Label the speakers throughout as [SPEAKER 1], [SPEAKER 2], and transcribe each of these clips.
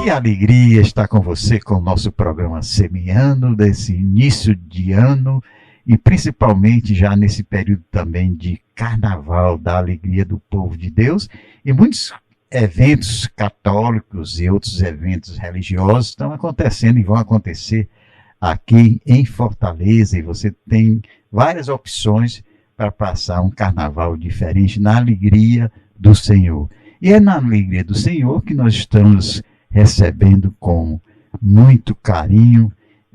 [SPEAKER 1] Que alegria estar com você com o nosso programa Semeando, desse início de ano e principalmente já nesse período também de carnaval, da alegria do povo de Deus e muitos eventos católicos e outros eventos religiosos estão acontecendo e vão acontecer aqui em Fortaleza e você tem várias opções para passar um carnaval diferente na alegria do Senhor. E é na alegria do Senhor que nós estamos recebendo com muito carinho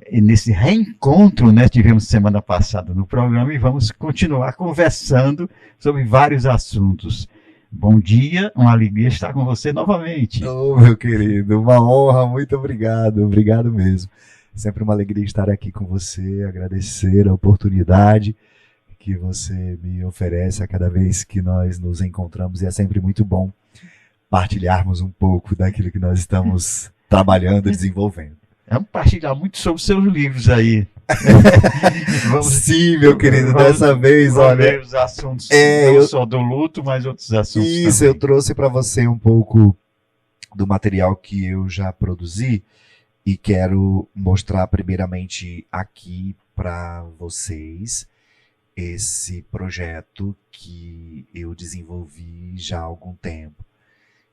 [SPEAKER 1] e nesse reencontro, né, tivemos semana passada no programa e vamos continuar conversando sobre vários assuntos. Bom dia, uma alegria estar com você novamente.
[SPEAKER 2] Oh, meu querido, uma honra, muito obrigado, obrigado mesmo. Sempre uma alegria estar aqui com você, agradecer a oportunidade que você me oferece a cada vez que nós nos encontramos e é sempre muito bom partilharmos um pouco daquilo que nós estamos trabalhando e desenvolvendo.
[SPEAKER 1] Vamos partilhar muito sobre os seus livros aí.
[SPEAKER 2] Sim, meu querido, dessa vez, olha...
[SPEAKER 1] os assuntos não só do luto, mas outros assuntos
[SPEAKER 2] Isso,
[SPEAKER 1] também.
[SPEAKER 2] eu trouxe para você um pouco do material que eu já produzi e quero mostrar primeiramente aqui para vocês esse projeto que eu desenvolvi já há algum tempo,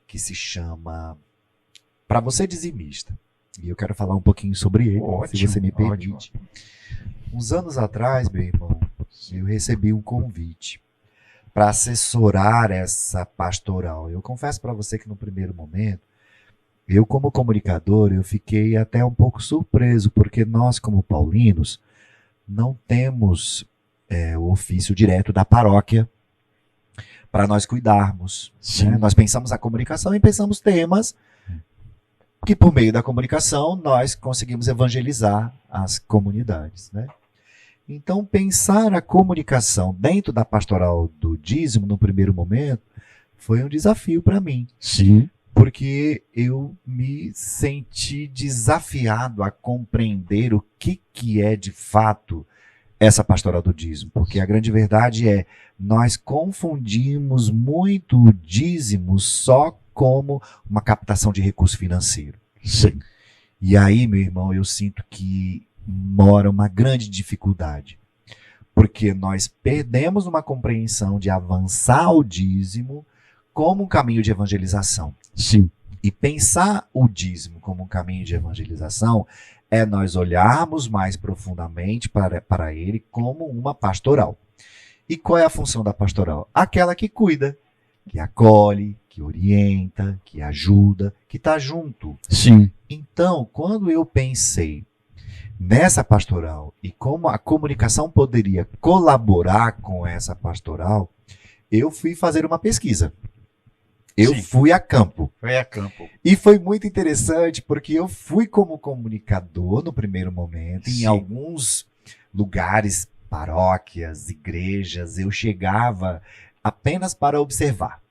[SPEAKER 2] que se chama Para Você Dizimista. E eu quero falar um pouquinho sobre ele, se você me permite. Uns anos atrás, meu irmão, eu recebi um convite para assessorar essa pastoral. Eu confesso para você que no primeiro momento, eu como comunicador, eu fiquei até um pouco surpreso, porque nós como paulinos não temos o ofício direto da paróquia para nós cuidarmos. Né? Nós pensamos a comunicação e pensamos temas que por meio da comunicação nós conseguimos evangelizar as comunidades. Né? Então pensar a comunicação dentro da pastoral do dízimo no primeiro momento foi um desafio para mim.
[SPEAKER 1] Sim.
[SPEAKER 2] Porque eu me senti desafiado a compreender o que é de fato essa pastoral do dízimo. Porque a grande verdade é, nós confundimos muito o dízimo só como uma captação de recurso financeiro.
[SPEAKER 1] Sim.
[SPEAKER 2] E aí, meu irmão, eu sinto que mora uma grande dificuldade. Porque nós perdemos uma compreensão de avançar o dízimo como um caminho de evangelização.
[SPEAKER 1] Sim.
[SPEAKER 2] E pensar o dízimo como um caminho de evangelização é nós olharmos mais profundamente para ele como uma pastoral. E qual é a função da pastoral? Aquela que cuida, que acolhe, que orienta, que ajuda, que está junto.
[SPEAKER 1] Sim.
[SPEAKER 2] Então, quando eu pensei nessa pastoral e como a comunicação poderia colaborar com essa pastoral, eu fui fazer uma pesquisa. Eu fui a campo.
[SPEAKER 1] Foi a campo.
[SPEAKER 2] E foi muito interessante porque eu fui como comunicador no primeiro momento. Em alguns lugares, paróquias, igrejas, eu chegava apenas para observar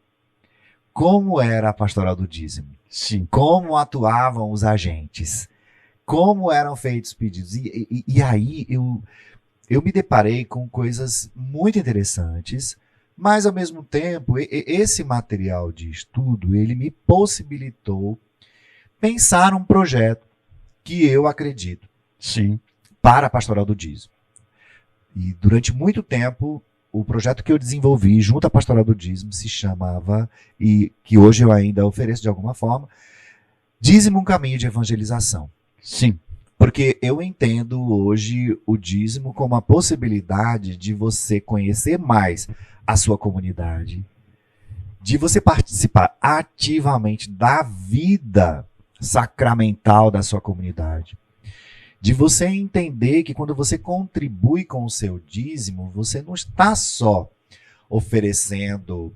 [SPEAKER 2] como era a pastoral do dízimo.
[SPEAKER 1] Sim.
[SPEAKER 2] Como atuavam os agentes. Como eram feitos pedidos. E aí eu me deparei com coisas muito interessantes. Mas, ao mesmo tempo, esse material de estudo, ele me possibilitou pensar um projeto que eu acredito para a pastoral do dízimo. E, durante muito tempo, o projeto que eu desenvolvi junto à pastoral do dízimo se chamava, e que hoje eu ainda ofereço de alguma forma, Dízimo, um caminho de evangelização.
[SPEAKER 1] Sim.
[SPEAKER 2] Porque eu entendo hoje o dízimo como a possibilidade de você conhecer mais a sua comunidade, de você participar ativamente da vida sacramental da sua comunidade, de você entender que quando você contribui com o seu dízimo, você não está só oferecendo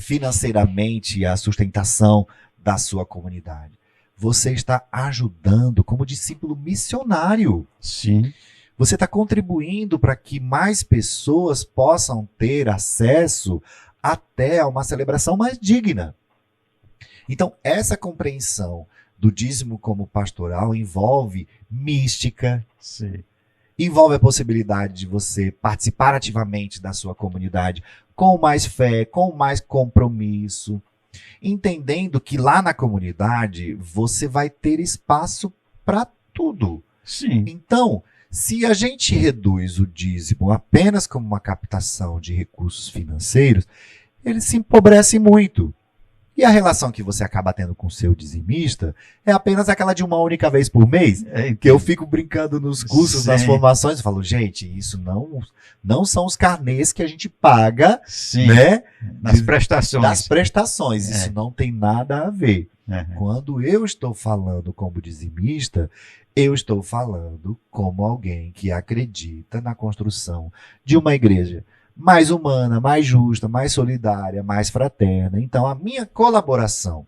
[SPEAKER 2] financeiramente a sustentação da sua comunidade. Você está ajudando como discípulo missionário.
[SPEAKER 1] Sim.
[SPEAKER 2] Você está contribuindo para que mais pessoas possam ter acesso até a uma celebração mais digna. Então, essa compreensão do dízimo como pastoral envolve mística, envolve a possibilidade de você participar ativamente da sua comunidade com mais fé, com mais compromisso, entendendo que lá na comunidade você vai ter espaço para tudo.
[SPEAKER 1] Sim.
[SPEAKER 2] Então, se a gente reduz o dízimo apenas como uma captação de recursos financeiros, ele se empobrece muito. E a relação que você acaba tendo com o seu dizimista é apenas aquela de uma única vez por mês. Que eu fico brincando nos cursos, nas formações, e falo, gente, isso não são os carnês que a gente paga, né?
[SPEAKER 1] Nas prestações.
[SPEAKER 2] Das prestações. Isso não tem nada a ver.
[SPEAKER 1] Uhum.
[SPEAKER 2] Quando eu estou falando como dizimista, eu estou falando como alguém que acredita na construção de uma igreja mais humana, mais justa, mais solidária, mais fraterna. Então, a minha colaboração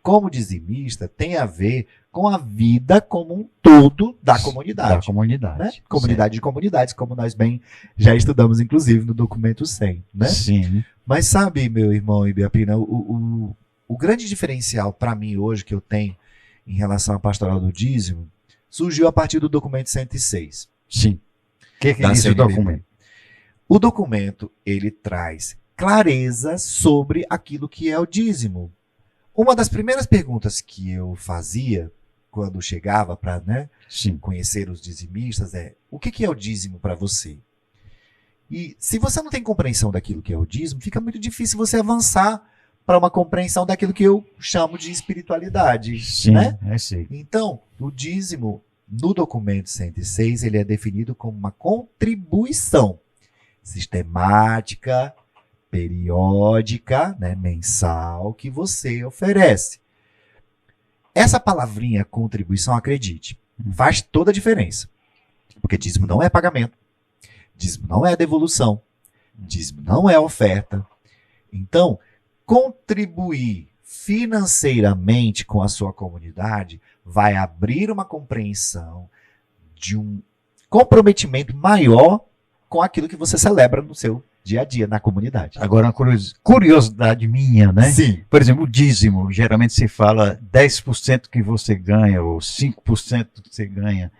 [SPEAKER 2] como dizimista tem a ver com a vida como um todo da comunidade.
[SPEAKER 1] Da comunidade.
[SPEAKER 2] Né? Comunidade de comunidades, como nós bem já estudamos, inclusive, no documento 100. Né?
[SPEAKER 1] Sim.
[SPEAKER 2] Mas sabe, meu irmão Ibiapina, o grande diferencial para mim hoje que eu tenho em relação à pastoral do dízimo surgiu a partir do documento 106.
[SPEAKER 1] Sim. O que diz o documento?
[SPEAKER 2] O documento, ele traz clareza sobre aquilo que é o dízimo. Uma das primeiras perguntas que eu fazia quando chegava para conhecer os dizimistas é: o que é o dízimo para você? E se você não tem compreensão daquilo que é o dízimo, fica muito difícil você avançar para uma compreensão daquilo que eu chamo de espiritualidade.
[SPEAKER 1] Sim,
[SPEAKER 2] né?
[SPEAKER 1] Sim.
[SPEAKER 2] Então, o dízimo, no documento 106, ele é definido como uma contribuição sistemática, periódica, mensal, que você oferece. Essa palavrinha contribuição, acredite, faz toda a diferença. Porque dízimo não é pagamento, dízimo não é devolução, dízimo não é oferta. Então, contribuir financeiramente com a sua comunidade vai abrir uma compreensão de um comprometimento maior com aquilo que você celebra no seu dia a dia, na comunidade.
[SPEAKER 1] Agora, uma curiosidade minha, né?
[SPEAKER 2] Sim.
[SPEAKER 1] Por exemplo, o dízimo, geralmente se fala 10% que você ganha, ou 5% que você ganha.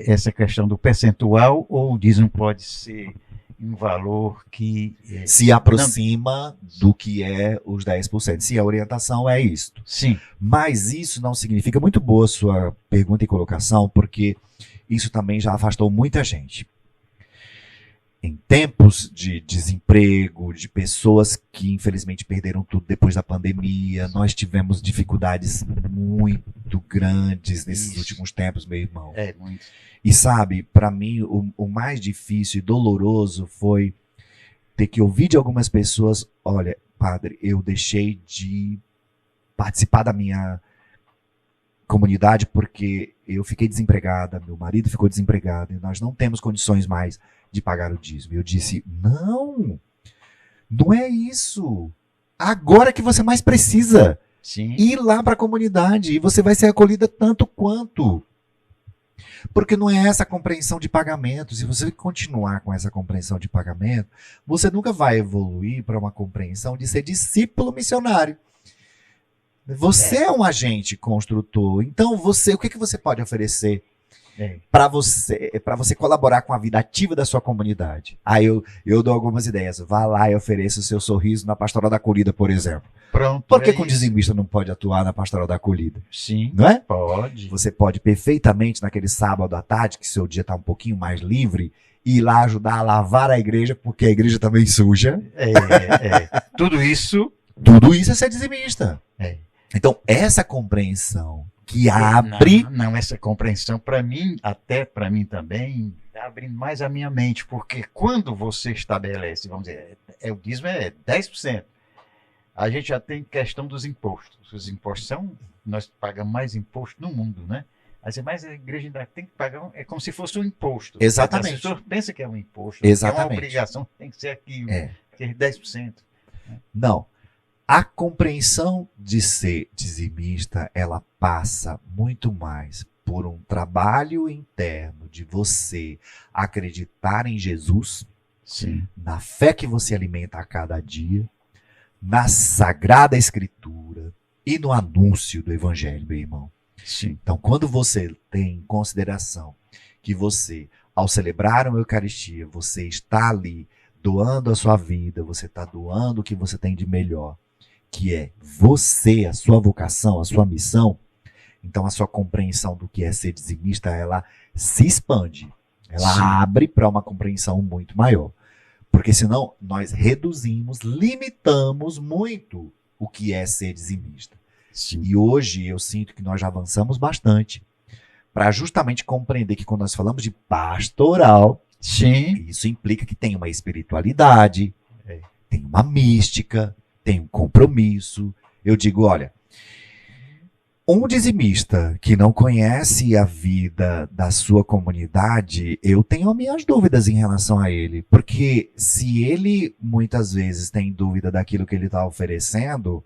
[SPEAKER 1] Essa questão do percentual, ou o dízimo pode ser um valor que
[SPEAKER 2] se aproxima do que é os 10%. Sim, a orientação é isto.
[SPEAKER 1] Sim.
[SPEAKER 2] Mas isso não significa, muito boa a sua pergunta e colocação, porque isso também já afastou muita gente. Em tempos de desemprego, de pessoas que infelizmente perderam tudo depois da pandemia, nós tivemos dificuldades muito grandes nesses últimos tempos, meu irmão.
[SPEAKER 1] Muito.
[SPEAKER 2] E sabe, para mim, o mais difícil e doloroso foi ter que ouvir de algumas pessoas: olha, padre, eu deixei de participar da minha comunidade porque eu fiquei desempregada, meu marido ficou desempregado e nós não temos condições mais de pagar o dízimo. Eu disse: não é isso. Agora que você mais precisa.
[SPEAKER 1] Sim.
[SPEAKER 2] Ir lá para a comunidade e você vai ser acolhida tanto quanto. Porque não é essa compreensão de pagamento. Se você continuar com essa compreensão de pagamento, você nunca vai evoluir para uma compreensão de ser discípulo missionário. Você é um agente construtor. Então, o que você pode oferecer para você colaborar com a vida ativa da sua comunidade? Aí eu dou algumas ideias. Vá lá e ofereça o seu sorriso na Pastoral da Acolhida, por exemplo.
[SPEAKER 1] Pronto.
[SPEAKER 2] Por que o dizimista não pode atuar na Pastoral da Acolhida?
[SPEAKER 1] Sim.
[SPEAKER 2] Não é?
[SPEAKER 1] Pode.
[SPEAKER 2] Você pode perfeitamente, naquele sábado à tarde, que seu dia está um pouquinho mais livre, ir lá ajudar a lavar a igreja, porque a igreja também suja.
[SPEAKER 1] Tudo isso
[SPEAKER 2] é ser dizimista. Então, essa compreensão que
[SPEAKER 1] abre... essa compreensão, para mim também, está abrindo mais a minha mente, porque quando você estabelece, vamos dizer, o dízimo é 10%, a gente já tem questão dos impostos. Os impostos nós pagamos mais imposto no mundo, né? Mas a igreja ainda tem que pagar, é como se fosse um imposto.
[SPEAKER 2] Exatamente.
[SPEAKER 1] As pessoas pensam que é um imposto,
[SPEAKER 2] exatamente.
[SPEAKER 1] É uma obrigação, tem que ser aquilo, que é 10%.
[SPEAKER 2] Não. A compreensão de ser dizimista, ela passa muito mais por um trabalho interno de você acreditar em Jesus,
[SPEAKER 1] sim,
[SPEAKER 2] na fé que você alimenta a cada dia, na Sagrada Escritura e no anúncio do Evangelho, meu irmão.
[SPEAKER 1] Sim.
[SPEAKER 2] Então, quando você tem em consideração que você, ao celebrar uma Eucaristia, você está ali doando a sua vida, você está doando o que você tem de melhor, que é você, a sua vocação, a sua missão, então a sua compreensão do que é ser dizimista, ela se expande. Ela
[SPEAKER 1] Sim.
[SPEAKER 2] abre para uma compreensão muito maior. Porque senão nós reduzimos, limitamos muito o que é ser dizimista.
[SPEAKER 1] Sim.
[SPEAKER 2] E hoje eu sinto que nós já avançamos bastante para justamente compreender que quando nós falamos de pastoral,
[SPEAKER 1] Sim.
[SPEAKER 2] isso implica que tem uma espiritualidade, tem uma mística, tem um compromisso. Eu digo, olha, um dizimista que não conhece a vida da sua comunidade, eu tenho minhas dúvidas em relação a ele. Porque se ele muitas vezes tem dúvida daquilo que ele está oferecendo,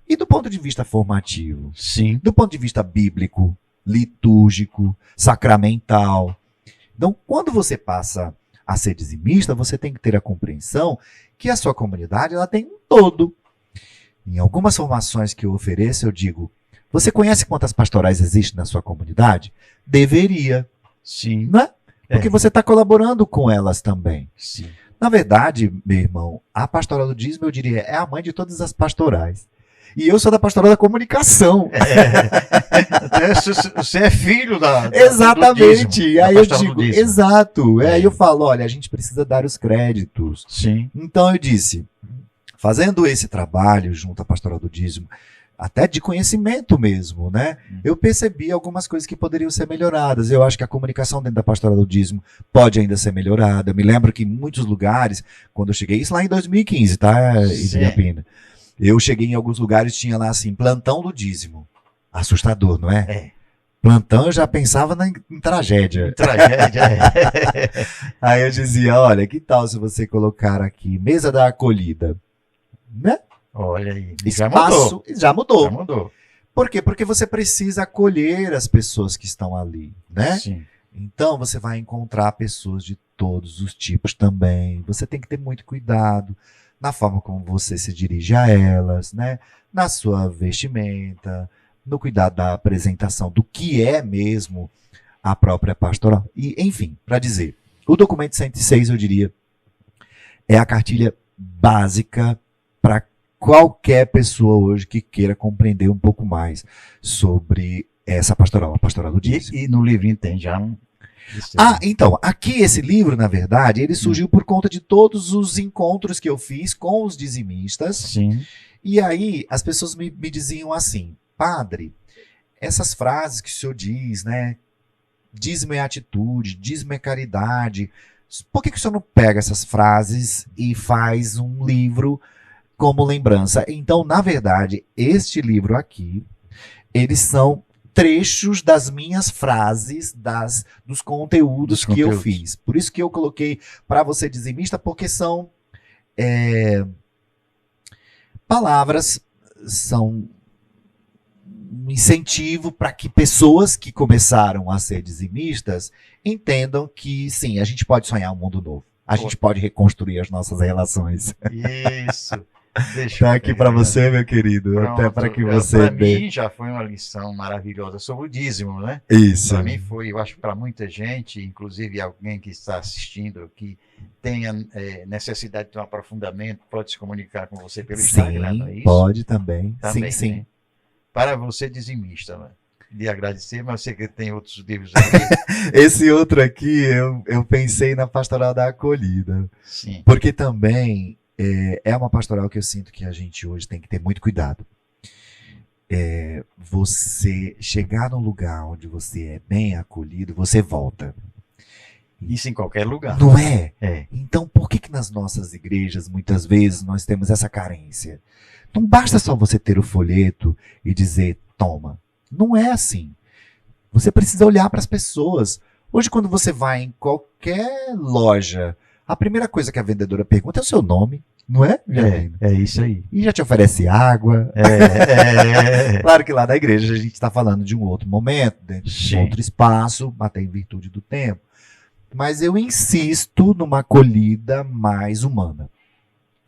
[SPEAKER 2] e do ponto de vista formativo,
[SPEAKER 1] Sim.
[SPEAKER 2] do ponto de vista bíblico, litúrgico, sacramental. Então, quando você passa a ser dizimista, você tem que ter a compreensão que a sua comunidade ela tem um todo. Em algumas formações que eu ofereço, eu digo, você conhece quantas pastorais existem na sua comunidade? Deveria,
[SPEAKER 1] Sim.
[SPEAKER 2] não é? Porque você está colaborando com elas também.
[SPEAKER 1] Sim.
[SPEAKER 2] Na verdade, meu irmão, a pastoral do dízimo, eu diria, é a mãe de todas as pastorais. E eu sou da pastoral da comunicação.
[SPEAKER 1] Você é filho da
[SPEAKER 2] Exatamente.
[SPEAKER 1] do dízimo,
[SPEAKER 2] Aí
[SPEAKER 1] da
[SPEAKER 2] eu
[SPEAKER 1] pastoral
[SPEAKER 2] digo,
[SPEAKER 1] do dízimo.
[SPEAKER 2] exato. Aí eu falo, olha, a gente precisa dar os créditos.
[SPEAKER 1] Sim.
[SPEAKER 2] Então eu disse, fazendo esse trabalho junto à pastoral do dízimo, até de conhecimento mesmo, né? Eu percebi algumas coisas que poderiam ser melhoradas. Eu acho que a comunicação dentro da pastoral do dízimo pode ainda ser melhorada. Me lembro que em muitos lugares, quando eu cheguei, isso lá em 2015, tá, Ibirapina? Eu cheguei em alguns lugares, tinha lá assim, plantão do dízimo. Assustador, não é?
[SPEAKER 1] É.
[SPEAKER 2] Plantão, eu já pensava em tragédia.
[SPEAKER 1] Tragédia.
[SPEAKER 2] Aí eu dizia, olha, que tal se você colocar aqui mesa da acolhida? Né?
[SPEAKER 1] Olha aí.
[SPEAKER 2] Espaço, já mudou.
[SPEAKER 1] Já mudou.
[SPEAKER 2] Por quê? Porque você precisa acolher as pessoas que estão ali, né?
[SPEAKER 1] Sim.
[SPEAKER 2] Então você vai encontrar pessoas de todos os tipos também. Você tem que ter muito cuidado na forma como você se dirige a elas, né? Na sua vestimenta, no cuidado da apresentação do que é mesmo a própria pastoral. E, enfim, para dizer, o documento 106, eu diria, é a cartilha básica para qualquer pessoa hoje que queira compreender um pouco mais sobre essa pastoral, a pastoral do dízimo.
[SPEAKER 1] E no livrinho tem já um...
[SPEAKER 2] Então, aqui esse livro, na verdade, ele surgiu por conta de todos os encontros que eu fiz com os dizimistas.
[SPEAKER 1] Sim.
[SPEAKER 2] E aí as pessoas me diziam assim, padre, essas frases que o senhor diz, né? Dízimo é atitude, dízimo é caridade. Por que o senhor não pega essas frases e faz um livro como lembrança? Então, na verdade, este livro aqui, eles são trechos das minhas frases, dos conteúdos que eu fiz. Por isso que eu coloquei para você dizimista, porque são palavras, são um incentivo para que pessoas que começaram a ser dizimistas entendam que, sim, a gente pode sonhar um mundo novo. A gente pode reconstruir as nossas relações.
[SPEAKER 1] Isso.
[SPEAKER 2] Está aqui para você, meu querido. Pronto. Até para que você...
[SPEAKER 1] Para mim já foi uma lição maravilhosa sobre o dízimo, né?
[SPEAKER 2] Isso.
[SPEAKER 1] Para mim foi, eu acho que para muita gente, inclusive alguém que está assistindo, que tenha necessidade de um aprofundamento, pode se comunicar com você pelo Instagram, não é isso?
[SPEAKER 2] Pode também.
[SPEAKER 1] Também
[SPEAKER 2] sim.
[SPEAKER 1] Né? Para você dizimista, né? De agradecer, mas eu sei que tem outros livros aqui.
[SPEAKER 2] Esse outro aqui, eu pensei na pastoral da acolhida.
[SPEAKER 1] Sim.
[SPEAKER 2] Porque também é uma pastoral que eu sinto que a gente hoje tem que ter muito cuidado. Você chegar num lugar onde você é bem acolhido, você volta.
[SPEAKER 1] Isso em qualquer lugar.
[SPEAKER 2] Não é?
[SPEAKER 1] É.
[SPEAKER 2] Então, por que nas nossas igrejas, muitas vezes, nós temos essa carência? Não basta só você ter o folheto e dizer, toma. Não é assim. Você precisa olhar para as pessoas. Hoje, quando você vai em qualquer loja, a primeira coisa que a vendedora pergunta é o seu nome, não é?
[SPEAKER 1] É isso aí.
[SPEAKER 2] E já te oferece água. Claro que lá na igreja a gente está falando de um outro momento, dentro de um outro espaço, até em virtude do tempo. Mas eu insisto numa acolhida mais humana,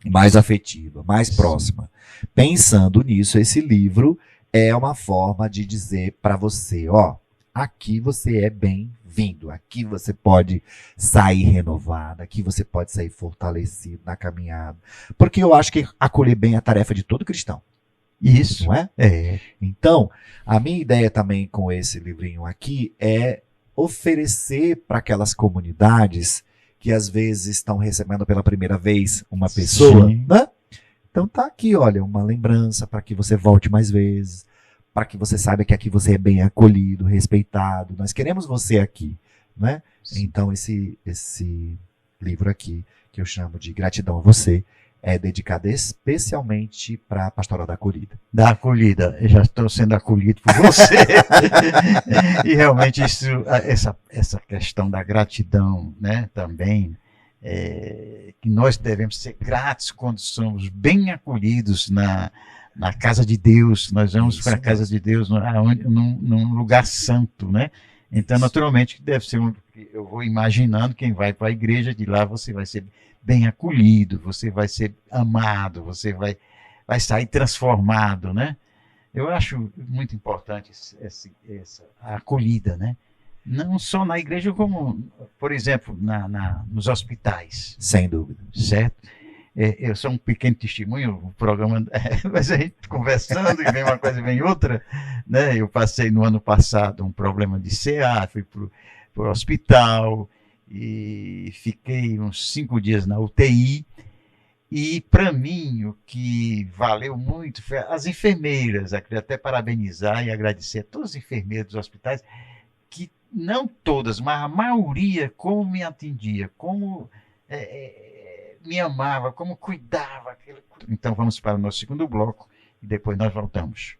[SPEAKER 2] mais afetiva, mais próxima. Pensando nisso, esse livro é uma forma de dizer para você, ó, aqui você é bem-vindo, aqui você pode sair renovado, aqui você pode sair fortalecido na caminhada. Porque eu acho que acolher bem é a tarefa de todo cristão.
[SPEAKER 1] Isso.
[SPEAKER 2] não é?
[SPEAKER 1] É.
[SPEAKER 2] Então, a minha ideia também com esse livrinho aqui é oferecer para aquelas comunidades que às vezes estão recebendo pela primeira vez uma pessoa,
[SPEAKER 1] Sim.
[SPEAKER 2] né? Então tá aqui, olha, uma lembrança para que você volte mais vezes, para que você saiba que aqui você é bem acolhido, respeitado. Nós queremos você aqui, né?
[SPEAKER 1] Sim.
[SPEAKER 2] Então esse livro aqui, que eu chamo de Gratidão a Você, é dedicado especialmente para a Pastoral da Acolhida.
[SPEAKER 1] Da acolhida. Eu já estou sendo acolhido por você. E realmente essa questão da gratidão, né, também, que nós devemos ser gratos quando somos bem acolhidos na casa de Deus. Nós vamos
[SPEAKER 2] Isso
[SPEAKER 1] para a casa de Deus num lugar santo, né? Então,
[SPEAKER 2] Isso.
[SPEAKER 1] naturalmente, deve ser eu vou imaginando quem vai para a igreja, de lá você vai ser bem acolhido, você vai ser amado, você vai sair transformado, né? Eu acho muito importante essa a acolhida, né? Não só na igreja, como, por exemplo, nos hospitais,
[SPEAKER 2] Sem dúvida.
[SPEAKER 1] certo? Eu sou um pequeno testemunho, o programa, mas a gente conversando e vem uma coisa e vem outra, né? Eu passei no ano passado um problema de CA, fui para o hospital e fiquei uns 5 dias na UTI. E, para mim, o que valeu muito foi as enfermeiras. Eu queria até parabenizar e agradecer a todas as enfermeiras dos hospitais, que não todas, mas a maioria, como me atendia, como me amava, como cuidava. Então, vamos para o nosso segundo bloco e depois nós voltamos.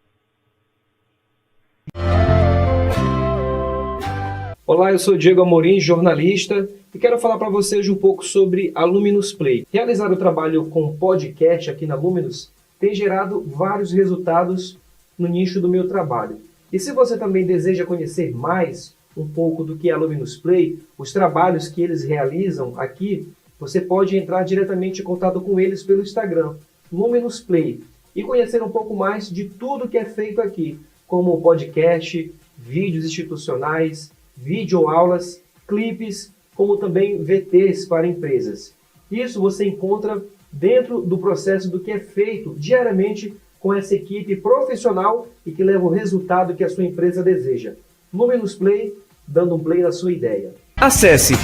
[SPEAKER 3] Olá, eu sou Diego Amorim, jornalista, e quero falar para você hoje um pouco sobre a Luminous Play. Realizar o trabalho com podcast aqui na Luminous tem gerado vários resultados no nicho do meu trabalho. E se você também deseja conhecer mais um pouco do que é a Luminous Play, os trabalhos que eles realizam aqui, você pode entrar diretamente em contato com eles pelo Instagram, Luminous Play, e conhecer um pouco mais de tudo que é feito aqui, como podcast, vídeos institucionais, videoaulas, clipes, como também VTs para empresas. Isso você encontra dentro do processo do que é feito diariamente com essa equipe profissional e que leva o resultado que a sua empresa deseja. Luminous Play, dando um play na sua ideia.
[SPEAKER 4] Acesse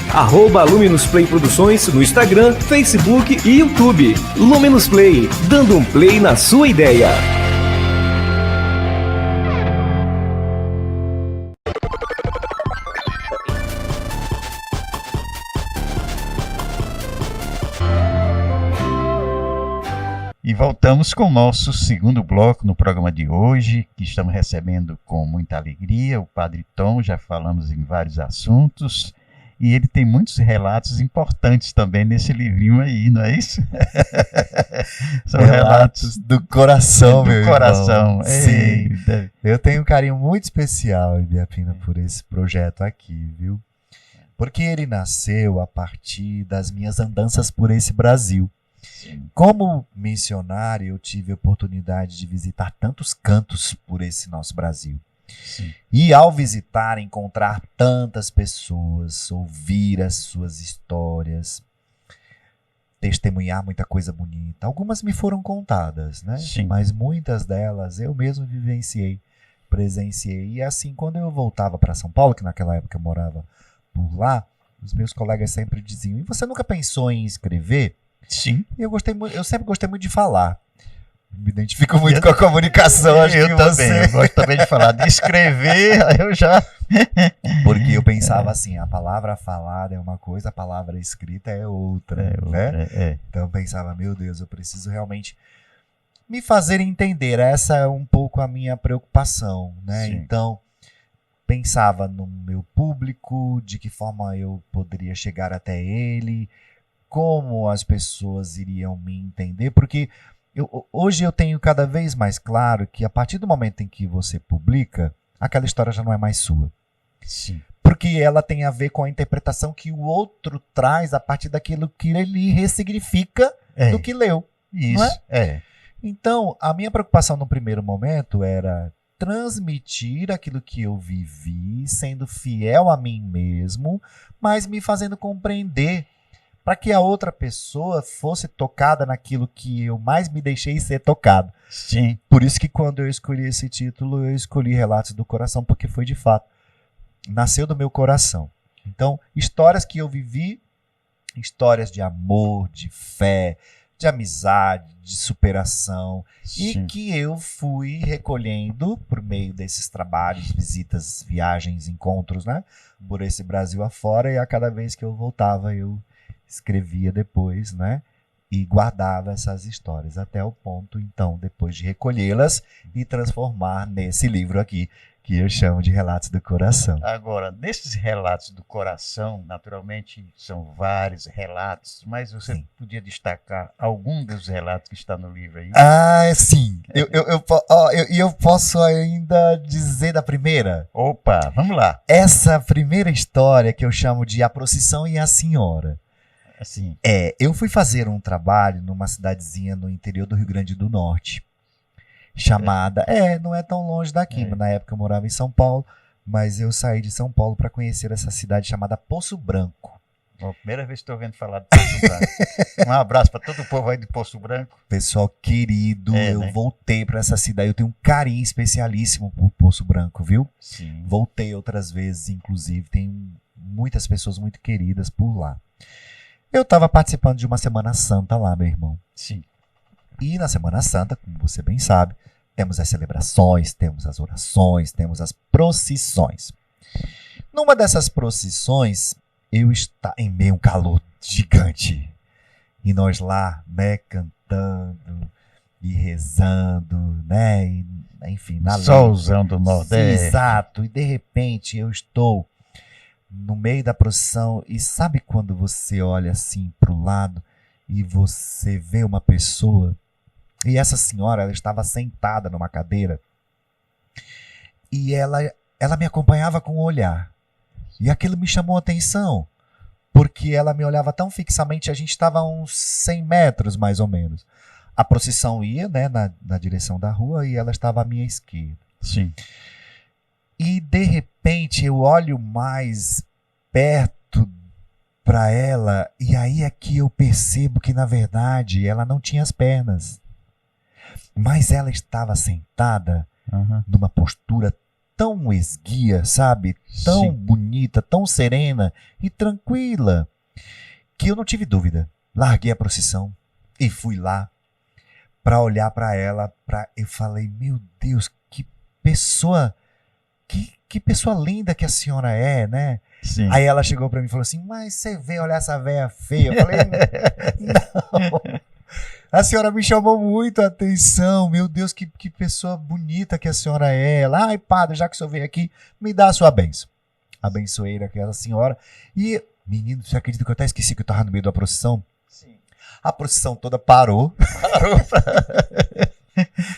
[SPEAKER 4] @Luminous Play Produções no Instagram, Facebook e YouTube. Luminous Play, dando um play na sua ideia.
[SPEAKER 1] E voltamos com o nosso segundo bloco no programa de hoje, que estamos recebendo com muita alegria o Padre Tom. Já falamos em vários assuntos e ele tem muitos relatos importantes também nesse livrinho aí, não é isso?
[SPEAKER 2] São relatos do coração, meu irmão.
[SPEAKER 1] Do coração.
[SPEAKER 2] Sim. Eu tenho um carinho muito especial, Ibiapina, por esse projeto aqui, viu? Porque ele nasceu a partir das minhas andanças por esse Brasil.
[SPEAKER 1] Sim.
[SPEAKER 2] Como missionário, eu tive a oportunidade de visitar tantos cantos por esse nosso Brasil.
[SPEAKER 1] Sim.
[SPEAKER 2] E ao visitar, encontrar tantas pessoas, ouvir as suas histórias, testemunhar muita coisa bonita. Algumas me foram contadas, né?
[SPEAKER 1] Sim.
[SPEAKER 2] Mas muitas delas eu mesmo vivenciei, presenciei. E assim, quando eu voltava para São Paulo, que naquela época eu morava por lá, os meus colegas sempre diziam: e você nunca pensou em escrever?
[SPEAKER 1] Sim.
[SPEAKER 2] E eu sempre gostei muito de falar. Me identifico muito com a comunicação, acho que você.
[SPEAKER 1] Eu gosto também de falar, de escrever, eu já...
[SPEAKER 2] Porque eu pensava assim, a palavra falada é uma coisa, a palavra escrita é outra, né? Então eu pensava, meu Deus, eu preciso realmente me fazer entender. Essa é um pouco a minha preocupação, né?
[SPEAKER 1] Sim.
[SPEAKER 2] Então, pensava no meu público, de que forma eu poderia chegar até ele, como as pessoas iriam me entender, porque hoje eu tenho cada vez mais claro que a partir do momento em que você publica, aquela história já não é mais sua.
[SPEAKER 1] Sim.
[SPEAKER 2] Porque ela tem a ver com a interpretação que o outro traz a partir daquilo que ele ressignifica do que leu.
[SPEAKER 1] Isso.
[SPEAKER 2] Não é? Então, a minha preocupação no primeiro momento era transmitir aquilo que eu vivi, sendo fiel a mim mesmo, mas me fazendo compreender para que a outra pessoa fosse tocada naquilo que eu mais me deixei ser tocado.
[SPEAKER 1] Sim.
[SPEAKER 2] Por isso que quando eu escolhi esse título, eu escolhi Relatos do Coração, porque foi de fato, nasceu do meu coração. Então, histórias que eu vivi, histórias de amor, de fé, de amizade, de superação, e
[SPEAKER 1] Sim.
[SPEAKER 2] que eu fui recolhendo por meio desses trabalhos, visitas, viagens, encontros, né? Por esse Brasil afora, e a cada vez que eu voltava, eu escrevia depois, né? E guardava essas histórias, até o ponto, então, depois de recolhê-las e transformar nesse livro aqui, que eu chamo de Relatos do Coração.
[SPEAKER 1] Agora, nesses relatos do coração, naturalmente são vários relatos, mas você
[SPEAKER 2] Sim.
[SPEAKER 1] podia destacar algum dos relatos que está no livro aí?
[SPEAKER 2] Ah, sim. Eu posso ainda dizer da primeira.
[SPEAKER 1] Opa, vamos lá.
[SPEAKER 2] Essa primeira história que eu chamo de A Procissão e a Senhora.
[SPEAKER 1] Assim,
[SPEAKER 2] Eu fui fazer um trabalho numa cidadezinha no interior do Rio Grande do Norte, chamada, não é tão longe daqui, mas na época eu morava em São Paulo, mas eu saí de São Paulo para conhecer essa cidade chamada Poço Branco.
[SPEAKER 1] a primeira vez que estou vendo falar de Poço Branco. Um abraço para todo o povo aí de Poço Branco.
[SPEAKER 2] Pessoal querido, eu
[SPEAKER 1] né?
[SPEAKER 2] voltei para essa cidade, eu tenho um carinho especialíssimo por Poço Branco, viu?
[SPEAKER 1] Sim.
[SPEAKER 2] Voltei outras vezes, inclusive, tem muitas pessoas muito queridas por lá. Eu estava participando de uma Semana Santa lá, meu irmão.
[SPEAKER 1] Sim.
[SPEAKER 2] E na Semana Santa, como você bem sabe, temos as celebrações, temos as orações, temos as procissões. Numa dessas procissões, eu estava em meio a um calor gigante. E nós lá, né, cantando e rezando, né, e, enfim, na
[SPEAKER 1] Solzão do Nordeste.
[SPEAKER 2] Exato. E de repente eu estou no meio da procissão e sabe quando você olha assim para o lado e você vê uma pessoa e essa senhora, ela estava sentada numa cadeira e ela me acompanhava com o olhar. E aquilo me chamou a atenção, porque ela me olhava tão fixamente, a gente estava a uns 100 metros mais ou menos. A procissão ia, né, na direção da rua e ela estava à minha esquerda.
[SPEAKER 1] Sim.
[SPEAKER 2] E de repente eu olho mais perto para ela e aí é que eu percebo que na verdade ela não tinha as pernas. Mas ela estava sentada
[SPEAKER 1] Uhum.
[SPEAKER 2] numa postura tão esguia, sabe? Tão
[SPEAKER 1] Sim.
[SPEAKER 2] bonita, tão serena e tranquila, que eu não tive dúvida. Larguei a procissão e fui lá para olhar para ela. Eu falei, meu Deus, que pessoa linda que a senhora é, né?
[SPEAKER 1] Sim.
[SPEAKER 2] Aí ela chegou para mim e falou assim, mas você vem olhar essa véia feia? Eu falei, não. A senhora me chamou muito a atenção. Meu Deus, que pessoa bonita que a senhora é. Ela, ai, padre, já que o senhor veio aqui, me dá a sua bênção. Abençoei aquela senhora. E, menino, você acredita que eu até esqueci que eu estava no meio da procissão?
[SPEAKER 1] Sim.
[SPEAKER 2] A procissão toda parou.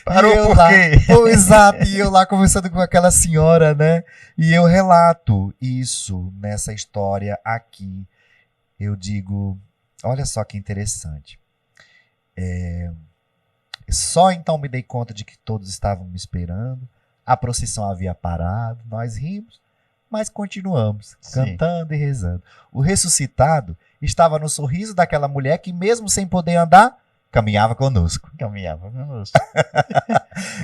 [SPEAKER 1] Parou
[SPEAKER 2] E eu
[SPEAKER 1] por
[SPEAKER 2] lá-
[SPEAKER 1] quê?
[SPEAKER 2] Exato, e eu lá conversando com aquela senhora, né? E eu relato isso nessa história aqui. Eu digo, olha só que interessante. Só então me dei conta de que todos estavam me esperando. A procissão havia parado, nós rimos, mas continuamos,
[SPEAKER 1] Sim.
[SPEAKER 2] cantando e rezando. O ressuscitado estava no sorriso daquela mulher que, mesmo sem poder andar, caminhava conosco.
[SPEAKER 1] Caminhava conosco.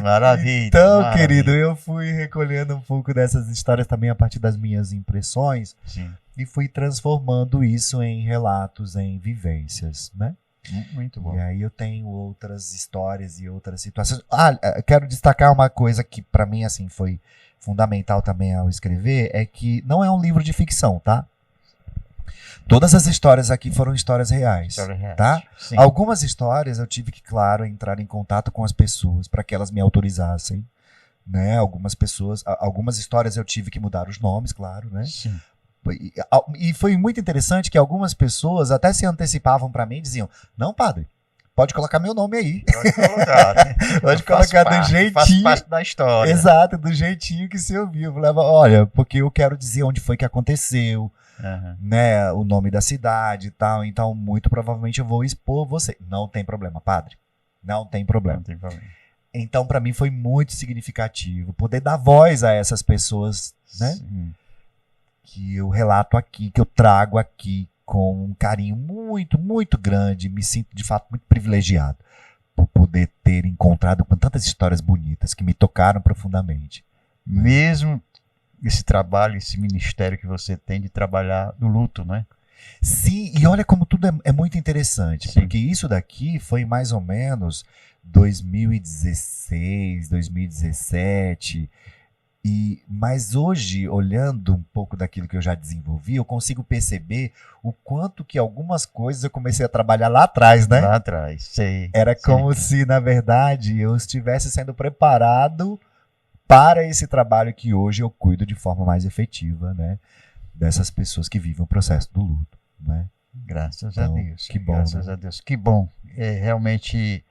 [SPEAKER 1] Maravilha.
[SPEAKER 2] Então,
[SPEAKER 1] maravilha.
[SPEAKER 2] querido, eu fui recolhendo um pouco dessas histórias também a partir das minhas impressões
[SPEAKER 1] Sim.
[SPEAKER 2] e fui transformando isso em relatos, em vivências, né?
[SPEAKER 1] Muito bom.
[SPEAKER 2] E aí eu tenho outras histórias e outras situações. Quero destacar uma coisa que para mim assim foi fundamental também ao escrever, é que não é um livro de ficção, tá? Todas as histórias aqui foram histórias reais.
[SPEAKER 1] História real.
[SPEAKER 2] Tá?
[SPEAKER 1] Sim.
[SPEAKER 2] Algumas histórias eu tive que, claro, entrar em contato com as pessoas para que elas me autorizassem, né? Algumas histórias eu tive que mudar os nomes, claro, né?
[SPEAKER 1] Sim.
[SPEAKER 2] E foi muito interessante que algumas pessoas até se antecipavam para mim e diziam, não, padre, pode colocar meu nome aí.
[SPEAKER 1] Pode colocar. Né?
[SPEAKER 2] Pode
[SPEAKER 1] Eu faço
[SPEAKER 2] colocar do
[SPEAKER 1] parte,
[SPEAKER 2] jeitinho.
[SPEAKER 1] faço parte da história.
[SPEAKER 2] Exato, do jeitinho que você ouviu. Eu falava, olha, porque eu quero dizer onde foi que aconteceu,
[SPEAKER 1] Aham.
[SPEAKER 2] né, o nome da cidade e tal, então muito provavelmente eu vou expor você. Não tem problema, padre. Não tem problema.
[SPEAKER 1] Não tem problema.
[SPEAKER 2] Então, para mim foi muito significativo poder dar voz a essas pessoas, né,
[SPEAKER 1] Sim.
[SPEAKER 2] que eu relato aqui, que eu trago aqui, com um carinho muito, muito grande. Me sinto, de fato, muito privilegiado por poder ter encontrado com tantas histórias bonitas que me tocaram profundamente.
[SPEAKER 1] Mesmo esse trabalho, esse ministério que você tem de trabalhar no luto, né?
[SPEAKER 2] Sim, e olha como tudo é muito interessante,
[SPEAKER 1] Sim.
[SPEAKER 2] porque isso daqui foi mais ou menos 2016, 2017, mas hoje, olhando um pouco daquilo que eu já desenvolvi, eu consigo perceber o quanto que algumas coisas eu comecei a trabalhar lá atrás, né?
[SPEAKER 1] Lá atrás, sei.
[SPEAKER 2] Era como se, na verdade, eu estivesse sendo preparado para esse trabalho que hoje eu cuido de forma mais efetiva, né? Dessas pessoas que vivem o processo do luto, né?
[SPEAKER 1] Graças
[SPEAKER 2] Então,
[SPEAKER 1] a Deus.
[SPEAKER 2] que bom,
[SPEAKER 1] Graças
[SPEAKER 2] né?
[SPEAKER 1] a Deus. Que bom. Realmente,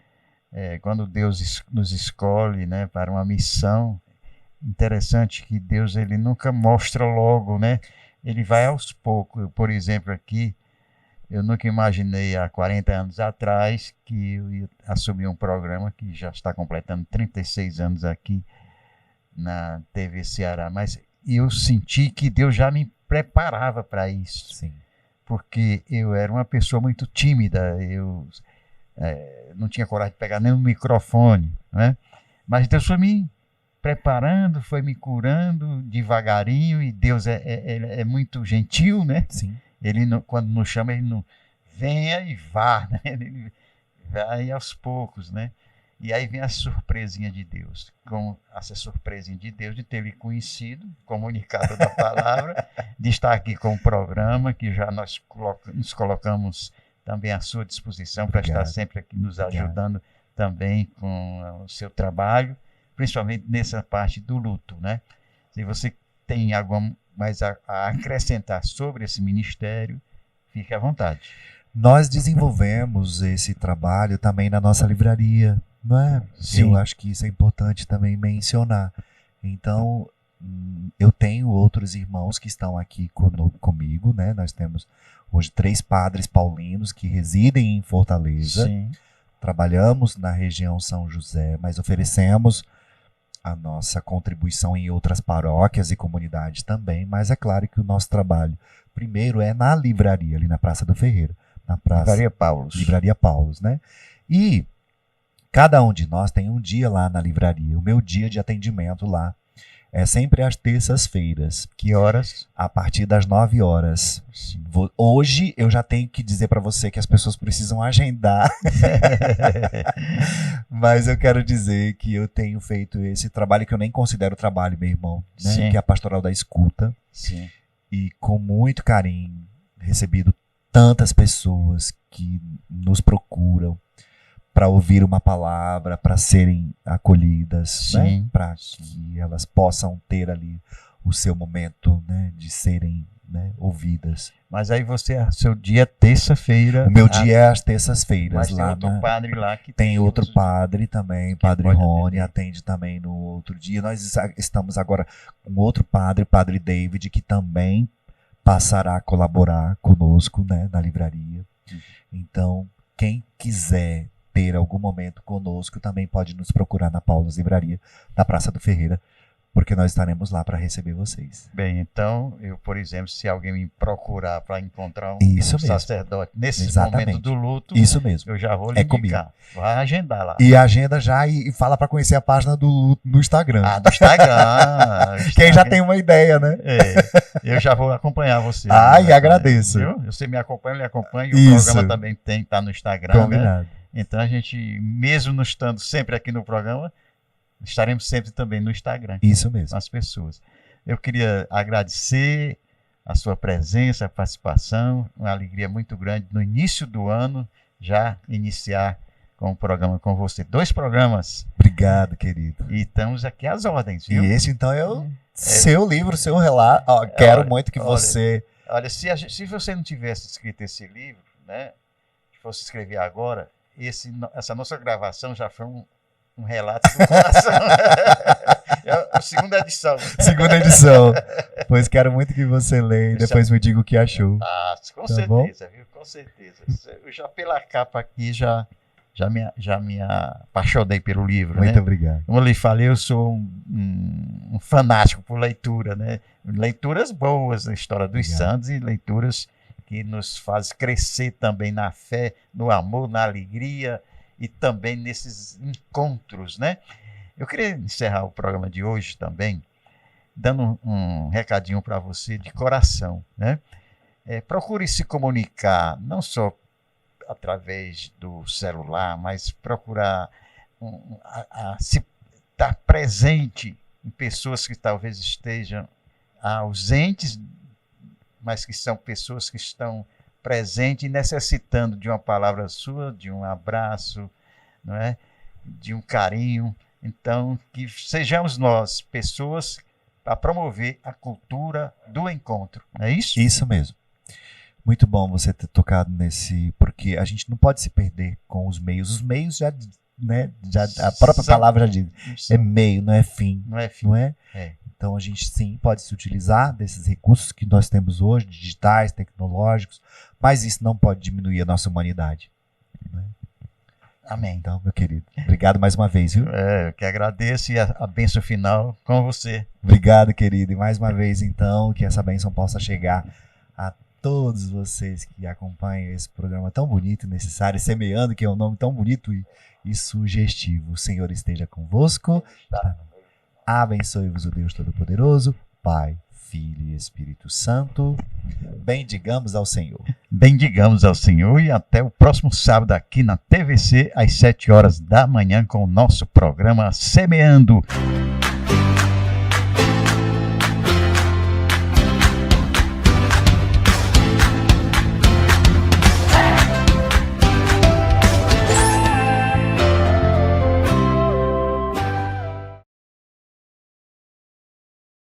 [SPEAKER 1] quando Deus nos escolhe, né, para uma missão, interessante que Deus ele nunca mostra logo, né? Ele vai aos poucos. Por exemplo, aqui, eu nunca imaginei há 40 anos atrás que eu ia assumir um programa que já está completando 36 anos aqui na TV Ceará, mas eu senti que Deus já me preparava para isso.
[SPEAKER 2] Sim.
[SPEAKER 1] Porque eu era uma pessoa muito tímida, eu não tinha coragem de pegar nenhum microfone, né? Mas Deus foi me preparando, foi me curando devagarinho, e Deus é muito gentil, né?
[SPEAKER 2] Sim.
[SPEAKER 1] Ele não, quando nos chama, ele não venha e vá, né? Ele vai aos poucos, né? E aí vem a surpresinha de Deus, com essa surpresinha de Deus de ter lhe conhecido, comunicado da palavra, de estar aqui com o programa, que já nós nos colocamos também à sua disposição para estar sempre aqui nos ajudando também com o seu trabalho, principalmente nessa parte do luto, né? Se você tem algo mais a acrescentar sobre esse ministério, fique à vontade.
[SPEAKER 2] Nós desenvolvemos esse trabalho também na nossa livraria, não é?
[SPEAKER 1] Sim.
[SPEAKER 2] Eu acho que isso é importante também mencionar. Então, eu tenho outros irmãos que estão aqui comigo, né? Nós temos hoje 3 padres paulinos que residem em Fortaleza.
[SPEAKER 1] Sim.
[SPEAKER 2] Trabalhamos na região São José, mas oferecemos a nossa contribuição em outras paróquias e comunidades também. Mas é claro que o nosso trabalho primeiro é na livraria, ali na Praça do Ferreira. Na praça,
[SPEAKER 1] Livraria Paulos.
[SPEAKER 2] Livraria Paulos, né? E cada um de nós tem um dia lá na livraria. O meu dia de atendimento lá é sempre às terças-feiras.
[SPEAKER 1] Que horas?
[SPEAKER 2] A partir das 9 horas. Hoje eu já tenho que dizer para você que as pessoas precisam agendar. Mas eu quero dizer que eu tenho feito esse trabalho que eu nem considero trabalho, meu irmão, né?
[SPEAKER 1] Sim.
[SPEAKER 2] Que é a pastoral da escuta.
[SPEAKER 1] Sim.
[SPEAKER 2] E com muito carinho recebido tantas pessoas que nos procuram para ouvir uma palavra, para serem acolhidas, né? Para que elas possam ter ali o seu momento, né? De serem, né? Ouvidas.
[SPEAKER 1] Mas aí seu dia é terça-feira.
[SPEAKER 2] O meu dia é às terças-feiras.
[SPEAKER 1] Mas
[SPEAKER 2] lá
[SPEAKER 1] tem outro padre lá que
[SPEAKER 2] tem outro padre também, Padre Rony, atende também no outro dia. Nós estamos agora com outro padre, Padre David, que também passará a colaborar conosco, né, na livraria. Então, quem quiser ter algum momento conosco também pode nos procurar na Paulos Livraria, na Praça do Ferreira, porque nós estaremos lá para receber vocês.
[SPEAKER 1] Bem, então, eu, por exemplo, se alguém me procurar para encontrar sacerdote nesse momento do luto,
[SPEAKER 2] isso mesmo.
[SPEAKER 1] Eu já vou lhe indicar. Vai agendar lá.
[SPEAKER 2] E agenda já e fala para conhecer a página do luto no Instagram.
[SPEAKER 1] Ah, do Instagram.
[SPEAKER 2] Quem já tem uma ideia, né?
[SPEAKER 1] Eu já vou acompanhar você.
[SPEAKER 2] E agradeço.
[SPEAKER 1] Viu? Você me acompanha, eu lhe acompanho. E o programa também tá no Instagram.
[SPEAKER 2] Combinado.
[SPEAKER 1] Né? Então a gente, mesmo não estando sempre aqui no programa, estaremos sempre também no Instagram.
[SPEAKER 2] Isso mesmo.
[SPEAKER 1] Com as pessoas. Eu queria agradecer a sua presença, a participação, uma alegria muito grande no início do ano, já iniciar com o programa com você. 2 programas.
[SPEAKER 2] Obrigado, querido.
[SPEAKER 1] E estamos aqui às ordens, viu?
[SPEAKER 2] E esse então é o seu livro, seu relato. Quero muito que você...
[SPEAKER 1] Olha, se você não tivesse escrito esse livro, né, fosse escrever agora, essa nossa gravação já foi um relato do coração. É a segunda edição.
[SPEAKER 2] Segunda edição. Pois quero muito que você leia e depois me diga o que achou.
[SPEAKER 1] Com certeza, viu? Com certeza. Eu já pela capa aqui já me apaixonei pelo livro.
[SPEAKER 2] Muito
[SPEAKER 1] né?
[SPEAKER 2] obrigado.
[SPEAKER 1] Como eu lhe falei, eu sou um fanático por leitura, né? Leituras boas na história dos santos e leituras que nos faz crescer também na fé, no amor, na alegria e também nesses encontros, né? Eu queria encerrar o programa de hoje também dando um recadinho para você de coração, né? Procure se comunicar, não só através do celular, mas procurar se estar presente em pessoas que talvez estejam ausentes, mas que são pessoas que estão presentes e necessitando de uma palavra sua, de um abraço, não é? De um carinho. Então, que sejamos nós pessoas para promover a cultura do encontro. É isso?
[SPEAKER 2] Isso mesmo. Muito bom você ter tocado nesse, porque a gente não pode se perder com os meios. Os meios já, né, a própria palavra já diz, é meio, não é fim.
[SPEAKER 1] Não é fim.
[SPEAKER 2] Não é? Então a gente sim pode se utilizar desses recursos que nós temos hoje, digitais, tecnológicos, mas isso não pode diminuir a nossa humanidade. Né?
[SPEAKER 1] Amém.
[SPEAKER 2] Então, meu querido, obrigado mais uma vez, viu?
[SPEAKER 1] Eu que agradeço e a bênção final com você.
[SPEAKER 2] Obrigado, querido. E mais uma vez, então, que essa bênção possa chegar a todos vocês que acompanham esse programa tão bonito e necessário, Semeando, que é um nome tão bonito e sugestivo. O Senhor esteja convosco. Abençoe-vos o Deus Todo-Poderoso, Pai, Filho e Espírito Santo. Bendigamos ao Senhor.
[SPEAKER 1] Bendigamos ao Senhor e até o próximo sábado aqui na TVC, às 7 horas da manhã, com o nosso programa Semeando.